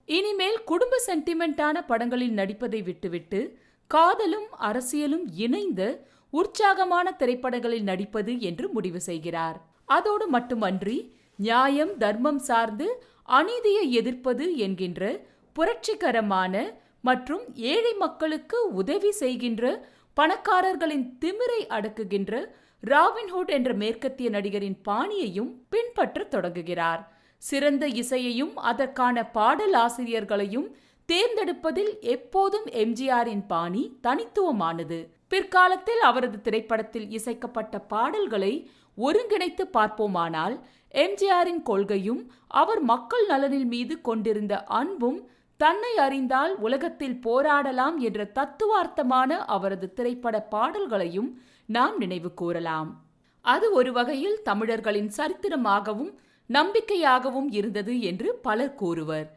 இனிமேல் குடும்ப சென்டிமெண்டான படங்களில் நடிப்பதை விட்டுவிட்டு காதலும் அரசியலும் இணைந்த உற்சாகமான திரைப்படங்களில் நடிப்பது என்று முடிவு செய்கிறார். அதோடு மட்டுமன்றி நியாயம் தர்மம் சார்ந்து அநீதியை எதிர்ப்பது என்கின்ற புரட்சிகரமான மற்றும் ஏழை மக்களுக்கு உதவி செய்கின்ற பணக்காரர்களின் திமிரை அடக்குகின்ற ராபின்ஹுட் என்ற மேற்கத்திய நடிகரின் பாணியையும் பின்பற்றத் தொடங்குகிறார். சிறந்த இசையையும் அதற்கான பாடல் ஆசிரியர்களையும் தேர்ந்தெடுப்பதில் எப்போதும் எம்ஜிஆரின் பாணி தனித்துவமானது. பிற்காலத்தில் அவரது திரைப்படத்தில் இசைக்கப்பட்ட பாடல்களை ஒருங்கிணைத்து பார்ப்போமானால் எம்ஜிஆரின் கொள்கையும் அவர் மக்கள் நலனில் மீது கொண்டிருந்த அன்பும் தன்னை அறிந்தால் உலகத்தில் போராடலாம் என்ற தத்துவார்த்தமான அவரது திரைப்பட பாடல்களையும் நாம் நினைவு கூறலாம். அது ஒரு வகையில் தமிழர்களின் சரித்திரமாகவும் நம்பிக்கையாகவும் இருந்தது என்று பலர் கூறுவர்.